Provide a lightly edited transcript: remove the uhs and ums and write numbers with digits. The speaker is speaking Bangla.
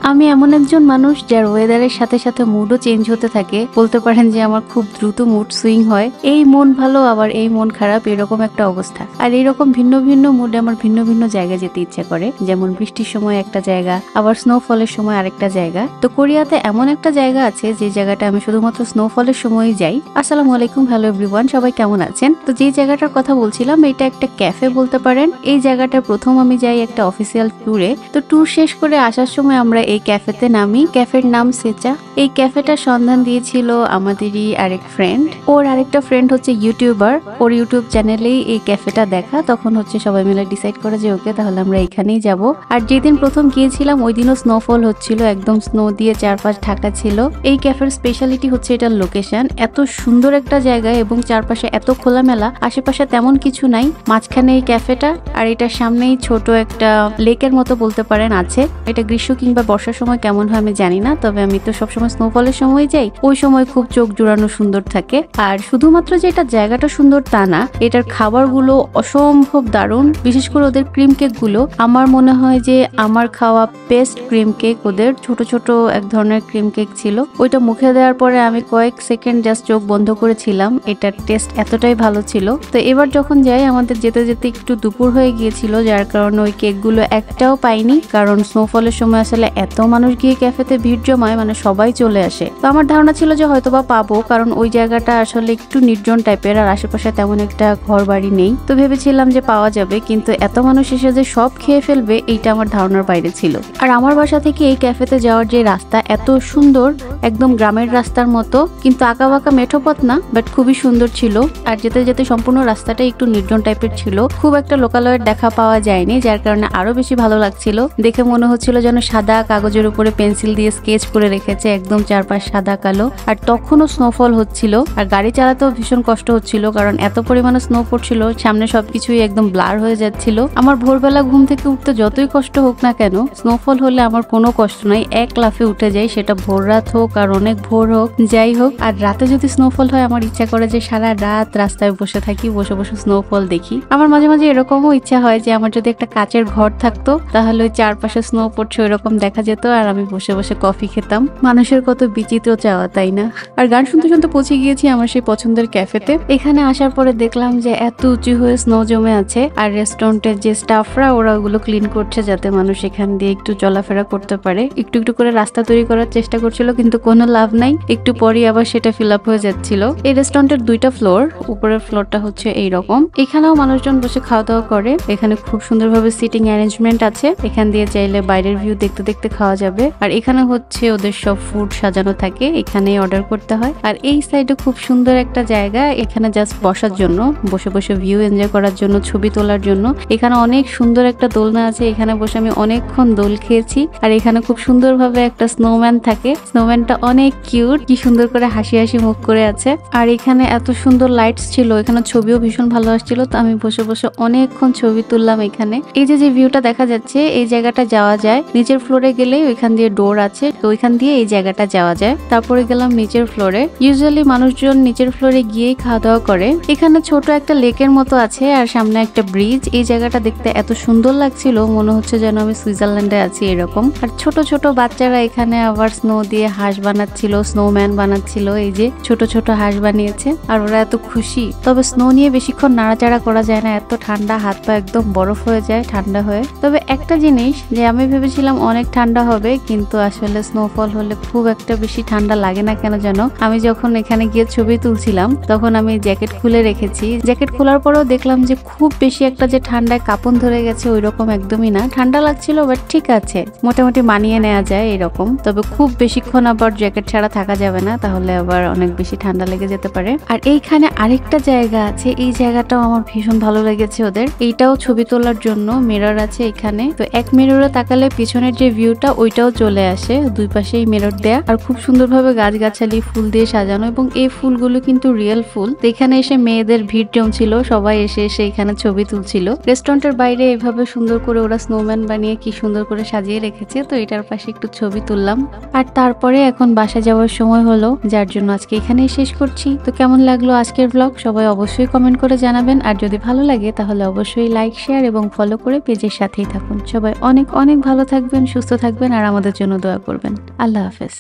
আমি এমন একজন মানুষ যার ওয়েদারের সাথে সাথে মুডও চেঞ্জ হতে থাকে। বলতে পারেন যে আমার খুব দ্রুত মুড সুইং হয়। এই মন ভালো আবার এই মন খারাপ, এরকম একটা অবস্থা। আর এরকম ভিন্ন ভিন্ন মুডে আমার ভিন্ন ভিন্ন জায়গায় যেতে ইচ্ছা করে। যেমন বৃষ্টির সময় একটা জায়গা, আবার স্নোফলের সময় আরেকটা জায়গা। তো কোরিয়াতে এমন একটা জায়গা আছে যে জায়গাটা আমি শুধুমাত্র স্নোফলের সময়ই যাই। আসসালামু আলাইকুম, হ্যালো এভরিওয়ান, সবাই কেমন আছেন? তো যে জায়গাটার কথা বলছিলাম এটা একটা ক্যাফে বলতে পারেন। এই জায়গাটা প্রথম আমি যাই একটা অফিসিয়াল ট্যুরে। তো ট্যুর শেষ করে আসার সময় আমরা এই ক্যাফেতে নামি। ক্যাফের নাম সেচা। এই ক্যাফেটার সন্ধান দিয়েছিল আমাদেরই আরেক ফ্রেন্ড। ওর আরেকটা ফ্রেন্ড হচ্ছে ইউটিউবার, ওর ইউটিউব চ্যানেলেই এই ক্যাফেটা দেখা। তখন হচ্ছে সবাই মিলে ডিসাইড করে যে ওকে তাহলে আমরা এখানেই যাব। আর যেদিন প্রথম গিয়েছিলাম ওই দিনও স্নোফল হচ্ছিল, একদম স্নো দিয়ে চারপাশ ঢাকা ছিল। এই ক্যাফের স্পেশালিটি হচ্ছে এটার লোকেশন। এত সুন্দর একটা জায়গা এবং চারপাশে এত খোলামেলা, আশেপাশে তেমন কিছু নাই, মাঝখানে এই ক্যাফেটা আর এটার সামনেই ছোট একটা লেকের মতো বলতে পারেন আছে। এটা গ্রীষ্ম কিংবা বর্ষার সময় কেমন হয় আমি জানি না, তবে আমি তো সবসময় স্নোফলের সময় যাই, ওই সময় খুব চোখ জুড়ানো সুন্দর থাকে। আর শুধুমাত্র যে এটা জায়গাটা সুন্দর তা না, এটার খাবারগুলো অসম্ভব দারুণ। বিশেষ করে ওদের ক্রিম কেক গুলো আমার মনে হয় যে আমার খাওয়া বেস্ট ক্রিম কেক। ওদের ছোট ছোট এক ধরনের ক্রিম কেক ছিল, ওইটা মুখে দেওয়ার পরে আমি কয়েক সেকেন্ড জাস্ট চোখ বন্ধ করেছিলাম, এটার টেস্ট এতটাই ভালো ছিল। তো এবার যখন যাই আমাদের যেতে যেতে একটু দুপুর হয়ে গিয়েছিল, যার কারণে ওই কেকগুলো একটাও পাইনি। কারণ স্নোফলের সময় আসলে এত মানুষ গিয়ে ক্যাফেতে ভিড় জমায়, মানে সবাই চলে আসে। তো আমার ধারণা ছিল যে হয়তোবা পাবো, কারণ ওই জায়গাটা আসলে একটু নির্জন টাইপের আর আশেপাশে তেমন একটা ঘর বাড়ি নেই। তো ভেবেছিলাম যে পাওয়া যাবে, কিন্তু এত মানুষ এসে যে সব খেয়ে ফেলবে এইটা আমার ধারণার বাইরে ছিল। আর আমার বাসা থেকে এই ক্যাফেতে যাওয়ার যে রাস্তা এত সুন্দর, একদম গ্রামের রাস্তার মতো, কিন্তু আঁকা বাঁকা মেঠো পথ না, বাট খুবই সুন্দর ছিল। আর যেতে যেতে সম্পূর্ণ রাস্তাটা একটু নির্জন টাইপের ছিল, খুব একটা লোকালয়ের দেখা পাওয়া যায়নি, যার কারণে আরো বেশি ভালো লাগছিল। দেখে মনে হচ্ছিল যেন সাদা কাগজের উপরে পেন্সিল দিয়ে স্কেচ করে রেখেছে, একদম চারপাশ সাদা কালো। আর তখনও স্নোফল হচ্ছিল, আর গাড়ি চালাতেও ভীষণ কষ্ট হচ্ছিল, কারণ এত পরিমাণে স্নো পড়ছিল, সামনে সবকিছুই একদম ব্লার হয়ে যাচ্ছিল। আমার ভোরবেলা ঘুম থেকে উঠতে যতই কষ্ট হোক না কেন, স্নোফল হলে আমার কোনো কষ্ট নাই, এক লাফে উঠে যাই, সেটা ভোর রাত হোক আর অনেক ভোর হোক, যাই হোক। আর রাতে যদি স্নোফল হয় আমার ইচ্ছা করে যে সারা রাত রাস্তায় বসে থাকি, বসে বসে স্নোফল দেখি। আমার মাঝে মাঝে এরকমও ইচ্ছা হয় যে আমার যদি একটা কাচের ঘর থাকতো, তাহলে ওই চারপাশে স্নো পড়ছে ওইরকম দেখা যেত, আর আমি বসে বসে কফি খেতাম। মানুষের কত বিচিত্র চাওয়া, তাই না? আর গান শুনতে শুনতে পৌঁছে গিয়েছি আমার সেই পছন্দের ক্যাফেতে। এখানে আসার পরে দেখলাম যে এত উঁচু হয়ে স্নো জমে আছে, আর রেস্টুরেন্টের যে স্টাফরা ওরা ওগুলো ক্লিন করছে যাতে মানুষ এখান দিয়ে একটু চলাফেরা করতে পারে। একটু একটু করে রাস্তা তৈরি করার চেষ্টা করছিল, কিন্তু কোনো লাভ নাই, একটু পরই আবার সেটা ফিল আপ হয়ে যাচ্ছিল। এই রেস্টুরেন্টের দুইটা ফ্লোর, উপরের ফ্লোরটা হচ্ছে এইরকম, এখানেও মানুষজন বসে খাওয়া দাওয়া করে। এখানে খুব সুন্দরভাবে সিটিং অ্যারেঞ্জমেন্ট আছে, এখান দিয়ে চাইলে বাইরের ভিউ দেখতে দেখতে খাওয়া যাবে। আর এখানে হচ্ছে ওদের সব ফুড সাজানো থাকে, এখানে অর্ডার করতে হয়। আর এই সাইডে খুব সুন্দর একটা জায়গা, এখানে জাস্ট বসার জন্য, বসে বসে ভিউ এনজয় করার জন্য, ছবি তোলার জন্য। এখানে অনেক সুন্দর একটা দোলনা আছে, এখানে বসে আমি অনেকক্ষণ দোল খেয়েছি। আর এখানে খুব সুন্দরভাবে একটা স্নোম্যান থাকে, স্নোম্যানটা অনেক কিউট, কি সুন্দর করে হাসি হাসি মুখ করে আছে। আর এখানে এত সুন্দর লাইটস ছিল, এখানে ছবিও ভীষণ ভালো আসছিল। তো আমি বসে বসে অনেকক্ষণ ছবি তুললাম এখানে। এই যে ভিউটা দেখা যাচ্ছে, এই জায়গাটা যাওয়া যায় নিচের ফ্লোরে গেলে, ওইখান দিয়ে ডোর আছে, তো ওইখান দিয়ে এই জায়গাটা যাওয়া যায়। তারপরে গেলাম নিচের ফ্লোরে। ইউজুয়ালি মানুষজন নিচের ফ্লোরে গিয়েই খাওয়া দাওয়া করে। এখানে ছোট একটা লেকের মতো আছে আর সামনে একটা ব্রিজ। এই জায়গাটা দেখতে এত সুন্দর লাগছিল, মনে হচ্ছে যেন আমি সুইজারল্যান্ডে আছি এরকম। আর ছোট ছোট বাচ্চারা এখানে আবার স্নো দিয়ে হাঁস বানাচ্ছিল, স্নোম্যান বানাচ্ছিল। এই যে ছোট ছোট হাঁস বানিয়েছে, আর ওরা এত খুশি। তবে স্নো নিয়ে বেশিক্ষণ নাড়াচাড়া করা যায় না, এত ঠান্ডা, হাত পা একদম বরফ হয়ে যায় ঠান্ডা হয়ে। তবে একটা জিনিস যে আমি ভেবেছিলাম অনেক ঠান্ডা হবে, কিন্তু আসলে স্নোফল হলে খুব একটা বেশি ঠান্ডা লাগে না কেন যেন। আমি যখন এখানে গিয়ে ছবি তুলছিলাম তখন আমি জ্যাকেট খুলে রেখেছি, জ্যাকেট খোলার পরেও দেখলাম যে খুব বেশি একটা যে ঠান্ডায় কাঁপন ধরে গেছে ওইরকম একদমই না, ঠান্ডা লাগছিল, বাট ঠিক আছে, মোটামুটি মানিয়ে নেওয়া যায় এরকম। তবে খুব বেশিক্ষণ আবার জ্যাকেট ছাড়া থাকা যাবে না, তাহলে আবার অনেক বেশি ঠান্ডা লেগে যেতে পারে। আর এইখানে আরেকটা জায়গা আছে, এই জায়গাটাও আমার ভীষণ ভালো লেগেছে ওদের। এইটাও ছবি তোলার জন্য মিরর আছে এখানে, তো এক মিররে তাকালে পিছনের যে ভিউটা ওইটাও চলে আসে, দুই পাশেই মিরর দেয়া। আর খুব সুন্দরভাবে গাছগাছালি ফুল দিয়ে সাজানো, এবং এই ফুলগুলো কিন্তু রিয়েল ফুল। এখানে এসে মেয়েদের ভিড় জমছিল, সবাই এসে এসে এখানে ছবি তুলছিল। রেস্টুরেন্টের বাইরে এভাবে সুন্দর করে ওরা স্নোম্যান বানিয়ে কি সুন্দর করে সাজিয়ে রেখেছে, তো এটার পাশে একটু ছবি তুললাম। আর তারপরে এখন বাসা যাওয়ার সময় হলো, যার জন্য আজকে এখানেই শেষ করছি। তো কেমন লাগলো আজকের ব্লগ সবাই অবশ্যই কমেন্ট করে জানাবেন, আর যদি ভালো লাগে তাহলে অবশ্যই লাইক, শেয়ার এবং ফলো করে পেজের সাথেই থাকুন। সবাই অনেক অনেক ভালো থাকবেন, সুস্থ থাকবেন। থাকবেন আর আমাদের জন্য দোয়া করবেন। আল্লাহ হাফেজ।